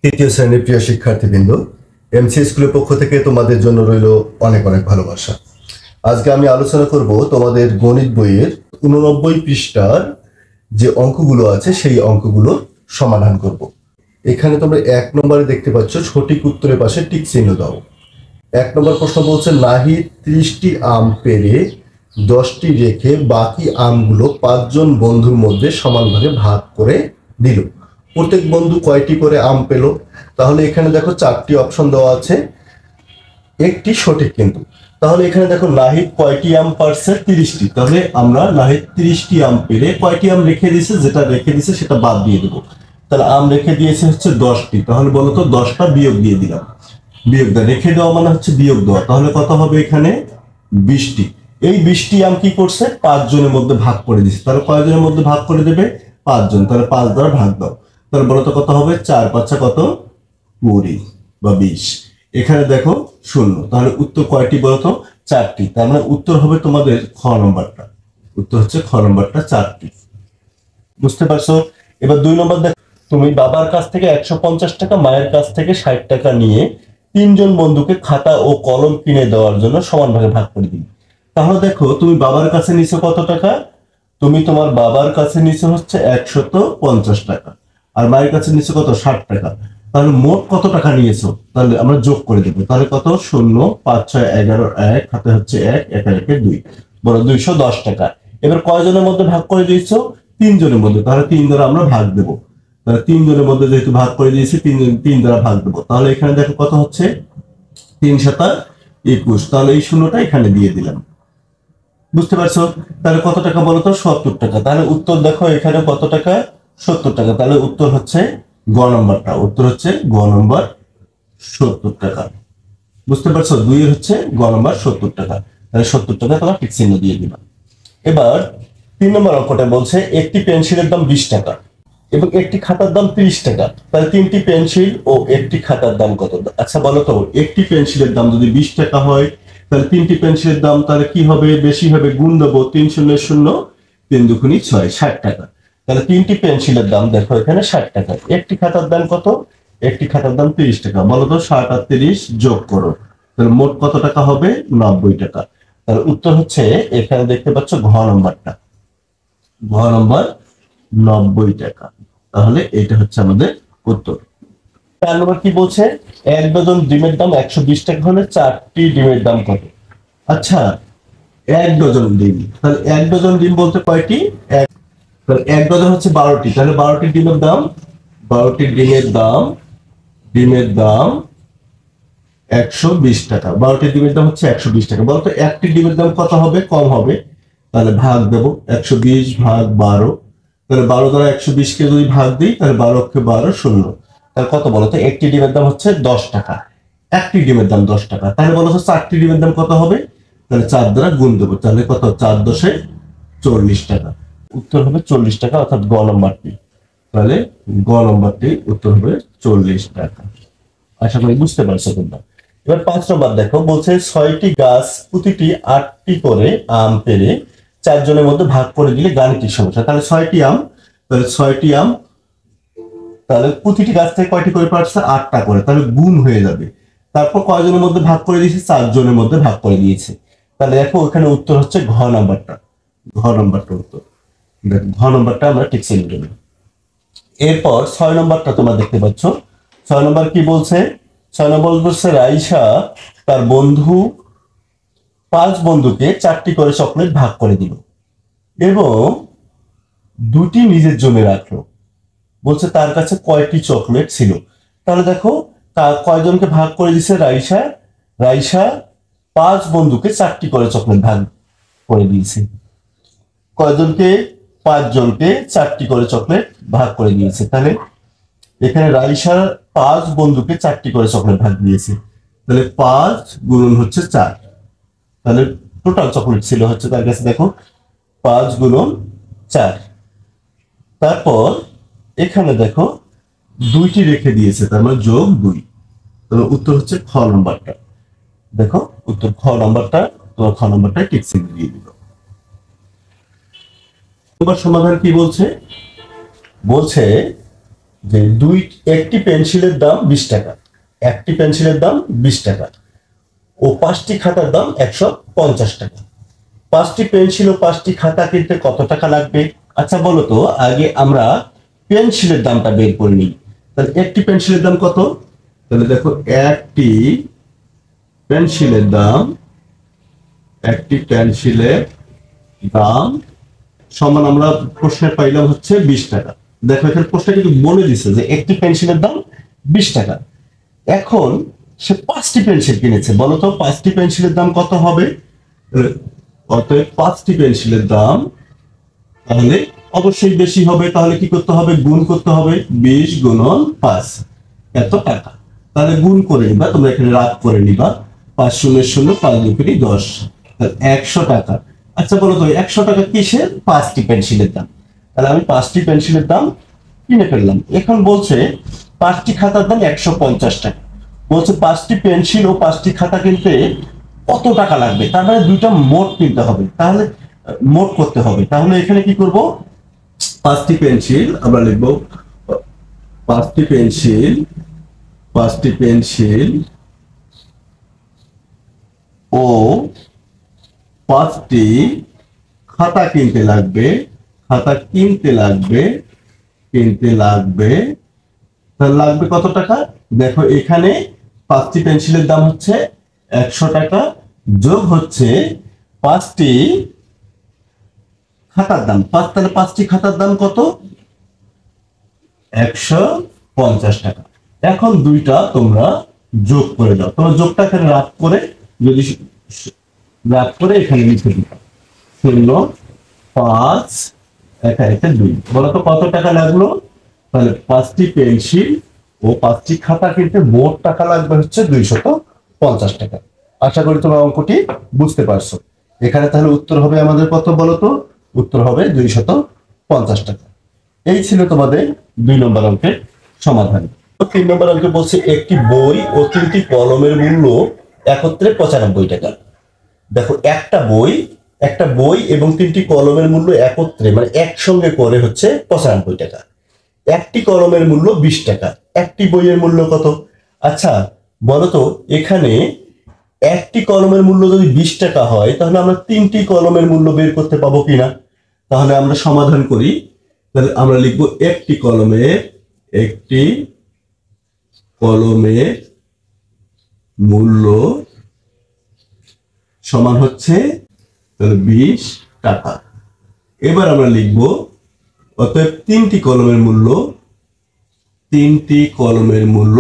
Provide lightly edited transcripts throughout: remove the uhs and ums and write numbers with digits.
তৃতীয় শ্রেণীর প্রিয় শিক্ষার্থীবৃন্দ, এমসি স্কুলের পক্ষ থেকে তোমাদের জন্য রইল অনেক অনেক ভালোবাসা। আজকে আমি আলোচনা করব তোমাদের গণিত বইয়ের 89 পৃষ্ঠার যে অঙ্কগুলো আছে সেই অঙ্কগুলো সমাধান করব। এখানে তোমরা 1 নম্বরে দেখতে পাচ্ছ সঠিক উত্তরের পাশে টিক চিহ্ন দাও। 1 নম্বর প্রশ্ন বলছে, নাহিদ 30টি আম পেড়ে 10টি রেখে বাকি আমগুলো 5 জন বন্ধুর মধ্যে সমানভাবে ভাগ করে দিল। প্রত্যেক বন্ধু কয়টি করে আম পেল? তাহলে এখানে দেখো 4টি অপশন দেওয়া আছে, একটি সঠিক কিন্তু। তাহলে এখানে দেখো নাহিদ কয়টি আম পারছে? 30টি। তাহলে আমরা নাহিদ 30টি আম পেরে কয়টি আম রেখে দিয়েছে, যেটা রেখে দিয়েছে সেটা বাদ দিয়ে দেবো। তাহলে আম রেখে দিয়েছে হচ্ছে 10টি। তাহলে বলো তো 10টা বিয়োগ দিয়ে দিলাম। বিয়োগ দেওয়া, রেখে দেওয়া মানে হচ্ছে বিয়োগ দেওয়া। তাহলে কত হবে এখানে? 20টি। এই 20টি আম কি করছে? 5 জনের মধ্যে ভাগ করে দিচ্ছে। তাহলে কয়জনের মধ্যে ভাগ করে দেবে? 5 জন। তাহলে 5 দ্বারা ভাগ দাও। তাহলে বলো তো কত হবে? 4 5 কত? 20 বা 20। এখানে দেখো 0। তাহলে উত্তর কয়টি বলো তো? 4টি। তার মানে উত্তর হবে তোমাদের খ নম্বরটা। উত্তর হচ্ছে খ নম্বরটা 4টি। বুঝতে পারছো? এবার 2 নম্বর দেখো, তুমি বাবার কাছ থেকে 150 টাকা, মায়ের কাছ থেকে 60 টাকা নিয়ে 3 জন বন্ধুকে খাতা ও কলম কিনে দেওয়ার জন্য সমান ভাগে ভাগ করে দিবে। তাহলে দেখো তুমি বাবার কাছে নিছো কত টাকা? তুমি তোমার বাবার কাছে নিছো হচ্ছে 150 টাকা, আর মায়ের কাছে নিছো কত? 60 টাকা। তাহলে মোট কত টাকা নিয়েছো? তাহলে আমরা যোগ করে দেবো। তাহলে কত? 0 5 6 11 1 হাতে হচ্ছে 1 1 1 2 বড় 210 টাকা। এবার কয়জনের মধ্যে ভাগ করে দিয়েছো? 3 জনের মধ্যে। তাহলে 3 দ্বারা আমরা ভাগ দেবো। তাহলে 3 জনের মধ্যে যেহেতু ভাগ করে দিয়েছি, 3 দ্বারা ভাগ দেবো। তাহলে এখানে দেখো কত হচ্ছে? 3 7 21। তাহলে এই শূন্যটা এখানে দিয়ে দিলাম। বুঝতে পারছো? তাহলে কত টাকা বলো তো? 70 টাকা। তাহলে উত্তর দেখো এখানে কত টাকা? 70 টাকা। তাহলে উত্তর হচ্ছে গ নম্বরটা। উত্তর হচ্ছে গ নম্বর 70 টাকা। বুঝতে পারছো? 2 এর হচ্ছে গ নম্বর 70 টাকা। তাহলে 70 টাকা তোমার ঠিক চিহ্ন দিয়ে দিবা। এবার 3 নম্বর অঙ্কটা বলছে, একটি পেন্সিলের দাম 20 টাকা এবং একটি খাতার দাম 30 টাকা। তাহলে 3টি পেন্সিল ও একটি খাতার দাম কত? আচ্ছা বলো তো, একটি পেন্সিলের দাম যদি 20 টাকা হয়, তাহলে 3টি পেন্সিলের দাম তাহলে কি হবে? বেশি হবে। গুণ দেবো, 3 0 0 3 2 6 60 টাকা। তাহলে 3টি পেন্সিলের দাম দেখো এখানে 60 টাকা। একটি খাতার দাম কত? একটি খাতার দাম 30 টাকা। বলো তো 60 আর 30 যোগ করো, তাহলে মোট কত টাকা হবে? 90 টাকা। তাহলে উত্তর হচ্ছে এখানে দেখতে পাচ্ছ ঘ নম্বরটা। ঘ নম্বর 90 টাকা। তাহলে এটা হচ্ছে আমাদের উত্তর। 4 নম্বর কি বলছে? 1 ডজন ডিমের দাম 120 টাকা হলে 4টি ডিমের দাম কত? আচ্ছা, 1 ডজন ডিম। তাহলে 1 ডজন ডিম বলতে কয়টি? তাহলে 1 ডজন হচ্ছে 12টি। তাহলে 12টি ডিমের দাম, 12টি ডিমের দাম 120 টাকা। 12টি ডিমের দাম হচ্ছে 120 টাকা। বলতো একটি ডিমের দাম কত হবে? কম হবে। তাহলে ভাগ দেবো, 120 ভাগ 12। তাহলে 12 দ্বারা 120 কে যদি ভাগ দিই, তাহলে 12 কে 12 0। তাহলে কত বলতো? একটি ডিমের দাম হচ্ছে 10 টাকা। একটি ডিমের দাম 10 টাকা। তাহলে বলতো 4টি ডিমের দাম কত হবে? তাহলে 4 দ্বারা গুণ দেবো। তাহলে কত? 4 10 40 টাকা। উত্তর হবে 40 টাকা, অর্থাৎ গ নম্বরটি। তাহলে গ নম্বরটি উত্তর হবে 40 টাকা। আশা করি বুঝতে পারছো তোমরা। এবার 5 নম্বর দেখো, বলছে 6টি গাছ প্রতিটি 8টি করে আম পেড়ে 4 জনের মধ্যে ভাগ করে দিলে গাণিতিক সমস্যা। তাহলে 6টি আম, তাহলে 6টি আম, তাহলে প্রতিটি গাছ থেকে কয়টি করে পারছে? 8টা করে। তাহলে গুণ হয়ে যাবে। তারপর কয়জনের মধ্যে ভাগ করে দিয়েছে? 4 জনের মধ্যে ভাগ করে দিয়েছে। তাহলে দেখো ওখানে উত্তর হচ্ছে ঘ নম্বরটা। ঘ নম্বরটা উত্তর। ঘ নম্বরটা আমরা ঠিক চিহ্ন দেব। এরপর 6 নম্বরটা তোমরা দেখতে পাচ্ছ। 6 নম্বর কি বলছে? 6 নম্বর বলছে, রাইসা তার 5 বন্ধুকে 4টি করে চকলেট ভাগ করে দিল এবং 2টি নিজের জন্য রাখলো। বলছে তার কাছে কয়টি চকলেট ছিল? তাহলে দেখো কয়জনকে ভাগ করে দিছে? রাইসা 5 বন্ধুকে 4টি করে চকলেট ভাগ করে দিয়েছে। কয়জনকে? 5 জনকে 4টি করে চকলেট ভাগ করে দিয়েছে। তাহলে এখানে রাইসা 5 বন্ধুকে 4টি করে চকলেট ভাগ দিয়েছে। তাহলে 5 গুণন হচ্ছে 4। তাহলে টোটাল চকলেট ছিল হচ্ছে তার কাছে দেখো 5 গুণন 4। তারপর এখানে দেখো 2টি রেখে দিয়েছে, তার মানে যোগ 2। তাহলে উত্তর হচ্ছে খ নম্বরটা। দেখো উত্তর খ নম্বরটা। তোমার খ নম্বরটা ঠিক চিহ্ন দিয়ে দিল। এবার সমাধান কি বলছে? বলছে যে একটি পেন্সিলের দাম 20 টাকা, একটি পেন্সিলের দাম 20 টাকা ও 5টি খাতার দাম 150 টাকা। 5টি পেন্সিল ও 5টি খাতা কিনতে কত টাকা লাগবে? আচ্ছা বলো তো, আগে আমরা পেন্সিলের দামটা বের করে নিই। তাহলে একটি পেন্সিলের দাম কত? তাহলে দেখো, একটি পেন্সিলের দাম সমান আমরা প্রশ্নে পাইলাম হচ্ছে 20 টাকা। দেখো এখানে প্রশ্নে কিন্তু বলে দিছে যে একটি পেন্সিলের দাম 20 টাকা। এখন সে 5টি পেন্সিল কিনেছে, বলতো 5টি পেন্সিলের দাম কত হবে? অতএব 5টি পেন্সিলের দাম তাহলে অবশ্যই বেশি হবে। তাহলে কি করতে হবে? গুণ করতে হবে। 20 গুণন 5 এত টাকা। তাহলে গুণ করে নিবা, তোমরা এখানে রাগ করে নিবা। 5 শূন্য শূন্য 5 দুই 10, 100 টাকা। আচ্ছা বলো তো 100 টাকা কিসের? 5টি পেন্সিলের দাম। তাহলে আমি 5টি পেন্সিলের দাম কিনে ফেললাম। এখন বলছে 5টি খাতার দাম 150 টাকা। বলছে 5টি পেন্সিল ও 5টি খাতা কিনতে কত টাকা লাগবে? তার মানে দুইটা মোট কিনতে হবে, তাহলে মোট করতে হবে। তাহলে এখানে কি করব? 5টি পেন্সিল আমরা লিখব, 5টি পেন্সিল ও 5টি খাতা কিনতে লাগবে, তাহলে লাগবে কত টাকা? দেখো এখানে 5টি পেন্সিলের দাম হচ্ছে 100 টাকা, যোগ হচ্ছে 5টি খাতার দাম। তাহলে 5টি খাতার দাম কত? 150 টাকা। এখন দুইটা তোমরা যোগ করে দাও। তোমরা যোগটা এখানে রাখ করে, যদি রাখ করে এখানে লিখে দিও 0 5 এখানে 2। বলো তো কত টাকা লাগলো? তাহলে 5টি পেন্সিল ও 5টি খাতা কিনতে মোট টাকা লাগবে হচ্ছে 250 টাকা। আশা করি তোমরা অঙ্কটি বুঝতে পারছো। এখানে তাহলে উত্তর হবে আমাদের কত বলো তো? উত্তর হবে 250 টাকা। এই ছিল তোমাদের 2 নম্বর অঙ্কের সমাধান। 3 নম্বর অঙ্কে বলছে একটি বই ও 3টি কলমের মূল্য একত্রে 95 টাকা। দেখো একটা বই এবং 3টি কলমের মূল্য একত্রে মানে একসঙ্গে করে হচ্ছে 95 টাকা। একটি কলমের মূল্য 20 টাকা। একটি বইয়ের মূল্য কত? আচ্ছা বলতো, এখানে একটি কলমের মূল্য যদি 20 টাকা হয়, তাহলে আমরা 3টি কলমের মূল্য বের করতে পাবো কিনা? তাহলে আমরা সমাধান করি। তাহলে আমরা লিখবো একটি কলমের মূল্য সমান হচ্ছে তাহলে 20 টাকা। এবার আমরা লিখবো অতএব 3টি কলমের মূল্য।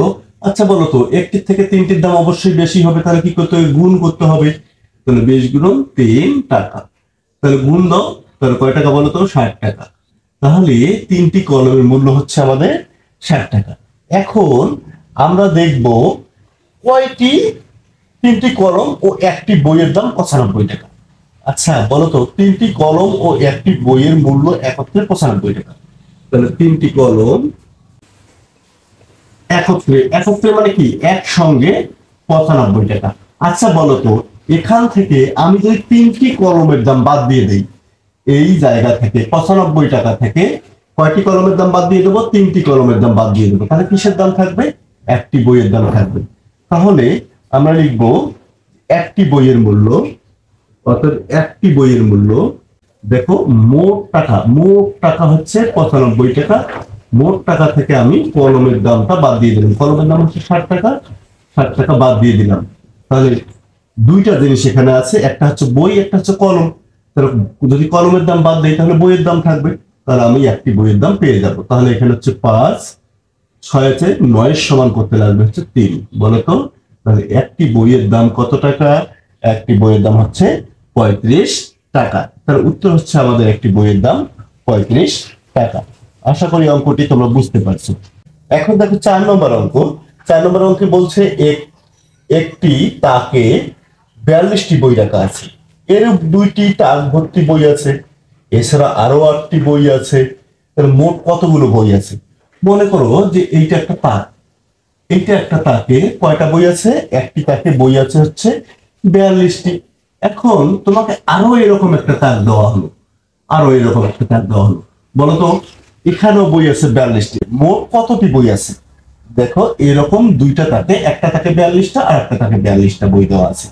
আচ্ছা বলতো, একটির থেকে 3টির দাম অবশ্যই বেশি হবে, তাহলে কি করতে হবে? গুণ করতে হবে। তাহলে 20 গুণন 3 টাকা। তাহলে গুণ দাও, তাহলে কয় টাকা বলো তো? 60 টাকা। তাহলে 3টি কলমের মূল্য হচ্ছে আমাদের 60 টাকা। এখন আমরা দেখব কয়টি 3টি কলম ও একটি বইয়ের দাম 95 টাকা। আচ্ছা বলতো, 3টি কলম ও একটি বইয়ের মূল্য একত্রে 95 টাকা। তাহলে 3টি কলম একত্রে মানে কি? একসঙ্গে 95 টাকা। আচ্ছা বলতো, এখান থেকে আমি যদি 3টি কলমের দাম বাদ দিয়ে দেই, এই জায়গা থেকে 95 টাকা থেকে কয়টি কলমের দাম বাদ দিয়ে দেবো? 3টি কলমের দাম বাদ দিয়ে দেবো। তাহলে কিসের দাম থাকবে? একটি বইয়ের দাম থাকবে। তাহলে আমরা লিখব একটি বইয়ের মূল্য, অর্থাৎ একটি বইয়ের মূল্য। দেখো মোট টাকা হচ্ছে 95 টাকা। মোট টাকা থেকে আমি কলমের দামটা বাদ দিয়ে দিলাম। কলমের দাম হচ্ছে 60 টাকা, 60 টাকা বাদ দিয়ে দিলাম। তাহলে দুইটা জিনিস এখানে আছে, একটা হচ্ছে বই, একটা হচ্ছে কলম। তাহলে যদি কলমের দাম বাদ দেই, তাহলে বইয়ের দাম থাকবে। তাহলে আমি একটি বইয়ের দাম পেয়ে যাব। তাহলে এখানে হচ্ছে 5 6 আছে 9 সমান করতে লাগবে হচ্ছে 3। বলতো তাহলে একটি বইয়ের দাম কত টাকা? একটি বইয়ের দাম হচ্ছে 35 টাকা। তার উত্তর হচ্ছে আমাদের একটি বইয়ের দাম 35 টাকা। আশা করি অঙ্কটি তোমরা বুঝতে পারছো। এখন দেখো 4 নম্বর অঙ্ক। 4 নম্বর অঙ্কে বলছে একটি তাকে 42টি বই রাখা আছে, এরূপ 2টি তাক ভর্তি বই আছে, এছাড়া আরো 8টি বই আছে। তাহলে মোট কতগুলো বই আছে? মনে করো যে এইটা একটা তাক, তাকে কয়টা বই আছে? একটি তাকে বই আছে হচ্ছে 42টি। এখন তোমাকে আরো এরকম একটা তাক দেওয়া হলো, বলতো এখানেও বই আছে 42টি। মোট কতটি বই আছে? দেখো এরকম দুইটা তাকে, একটা তাকে 42টা আর একটা তাকে 42টা বই দেওয়া আছে।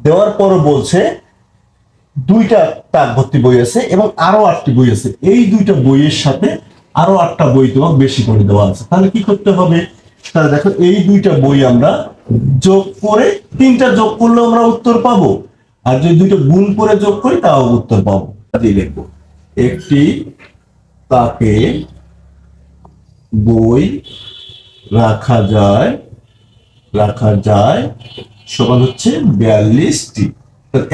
দেওয়ার পর বলছে দুইটা তাক ভর্তি বই আছে এবং আরো 8টি বই আছে। এই দুইটা বইয়ের সাথে আরো 8টা বই তোমাকে বেশি করে দেওয়া আছে। তাহলে কি করতে হবে? তাহলে দেখো এই দুইটা বই আমরা যোগ করে, তিনটা যোগ করলে আমরা উত্তর পাবো, আর যদি দুইটা গুণ করে যোগ করি তাও উত্তর পাবো। লিখবো একটি তাকে বই রাখা যায় সমান হচ্ছে 42টি।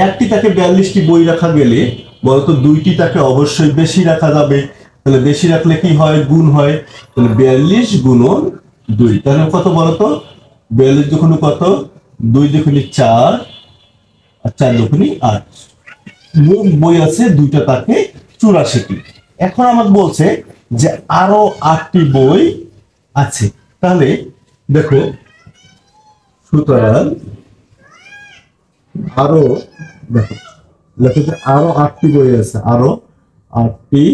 একটি তাকে 42টি বই রাখা গেলে বলতো দুইটি তাকে অবশ্যই বেশি রাখা যাবে। তাহলে বেশি রাখলে কি হয়? গুণ হয়। তাহলে 42 গুণন 2, তাহলে কত বলতো? 42 দুগুণে কত? 2 দুগুণে 4 আর 4 দুগুণে 8। মোট বই আছে দুইটা তাকে 84টি। এখন আমাকে বলছে যে আরো 8টি বই আছে। তাহলে দেখো, সুতরাং আরো, দেখো লেখো যে আরো 8টি বই আছে, আরো 8টি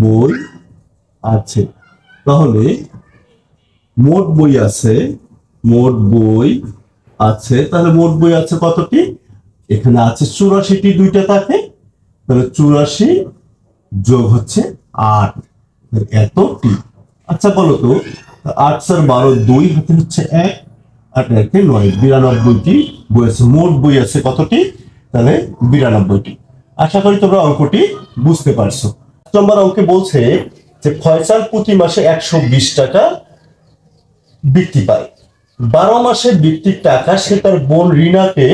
বই আছে। তাহলে মোট বই আছে, তাহলে মোট বই আছে কতটি? এখানে আছে 84টি দুইটা থাকে। তাহলে 84 যোগ হচ্ছে 8, এতটি। আচ্ছা বলো তো, 8 4 12, 2 হাতে হচ্ছে 1, 8 1 9, 92টি বই আছে। মোট বই আছে কতটি? তাহলে 92টি। আশা করি তোমরা অঙ্কটি বুঝতে পারছো। নম্বর অঙ্কে বলছে যে ফয়সাল প্রতি মাসে 120 টাকা বৃত্তি পায়। 12 মাসের বৃত্তির টাকা সে তার বোন রিনাকে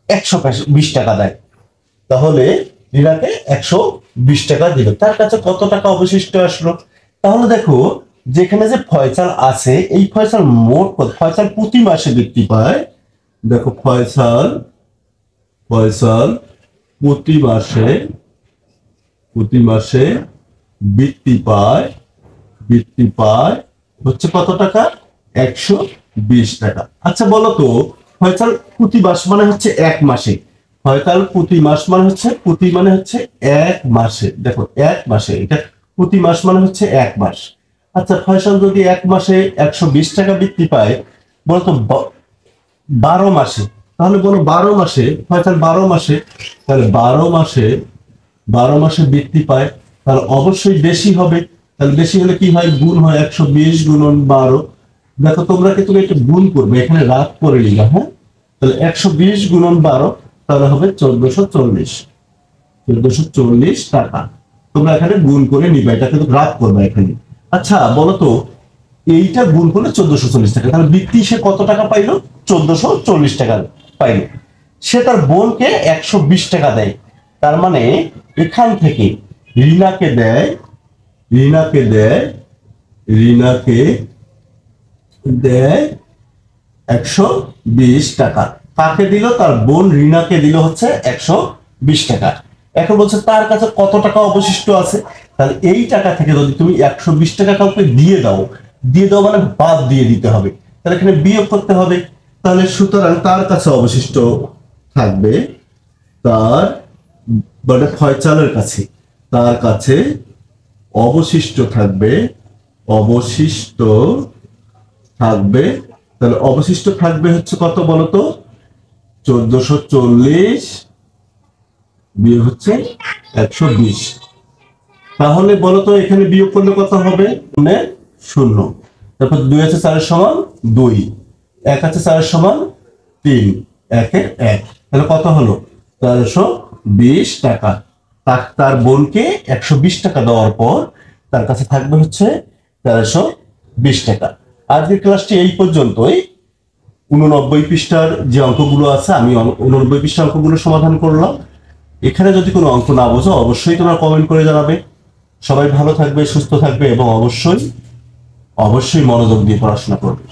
120 টাকা দেয়। তাহলে রিনাকে 120 টাকা দিল, তার কাছে কত টাকা অবশিষ্ট আসলো? তাহলে দেখো, যেখানে যে ফয়সাল আছে, এই ফয়সাল মোট ফয়সাল প্রতি মাসে বৃত্তি পায়। দেখো ফয়সাল প্রতি মাসে বৃত্তি পায় হচ্ছে কত টাকা? 120 টাকা। আচ্ছা বলো তো, ফয়সাল প্রতি মাস মানে হচ্ছে 1 মাসে। ফয়সাল প্রতি মাস মানে হচ্ছে, প্রতি মানে হচ্ছে 1 মাসে। দেখো 1 মাসে, এটা প্রতি মাস মানে হচ্ছে 1 মাস। আচ্ছা ফয়সাল যদি 1 মাসে 120 টাকা বৃত্তি পায়, বলতো 12 মাসে, তাহলে বলো 12 মাসে ফয়সাল 12 মাসে, তাহলে 12 মাসে বৃত্তি পায়, তাহলে অবশ্যই বেশি হবে। তাহলে বেশি হলে কি হয়? গুণ হয়। 120 গুণন 12। দেখো তোমরা কিন্তু একটু গুণ করবে, এখানে রাগ করে নিবা। হ্যাঁ, তাহলে 120 গুণন 12, তাহলে হবে 1440 টাকা। তোমরা এখানে গুণ করে নিবা, এটা কিন্তু রাগ করবে এখানে। আচ্ছা বলো তো, এইটা গুণ করলে 1440 টাকা, তাহলে বৃত্তি সে কত টাকা পাইলো? 1440 টাকা পাইলো। সে তার বোনকে 120 টাকা দেয়। তার মানে এখান থেকে রিনাকে দেয় 120 টাকা। কাকে দিল? তার বোন রিনাকে দিল হচ্ছে 120 টাকা। এখন বলছে তার কাছে কত টাকা অবশিষ্ট আছে। তাহলে এই টাকা থেকে যদি তুমি 120 টাকা কাউকে দিয়ে দাও মানে বাদ দিয়ে দিতে হবে, তাহলে এখানে বিয়োগ করতে হবে। তাহলে সুতরাং তার কাছে অবশিষ্ট থাকবে, তার মানে ফয়সালের কাছে, তার কাছে অবশিষ্ট থাকবে, তাহলে অবশিষ্ট থাকবে হচ্ছে কত বলতো? 1440 বিয়োগ হচ্ছে 120। তাহলে বলতো এখানে বিয়োগ করলে কত হবে? 0। তারপর 2 আছে 4 সমান 2, 1 আছে 4 সমান 3, 1 এর 1, তাহলে কত হলো? 1320 টাকা। তার বোনকে 120 টাকা দেওয়ার পর তার কাছে থাকবে হচ্ছে 1320 টাকা। আজকের ক্লাসটি এই পর্যন্তই। 89 পৃষ্ঠার যে অঙ্কগুলো আছে, আমি 89 পৃষ্ঠার অঙ্কগুলো সমাধান করলাম। এখানে যদি কোনো অঙ্ক না বোঝো অবশ্যই তোমরা কমেন্ট করে জানাবে। সবাই ভালো থাকবে, সুস্থ থাকবে এবং অবশ্যই মনোযোগ দিয়ে পড়াশোনা করবে।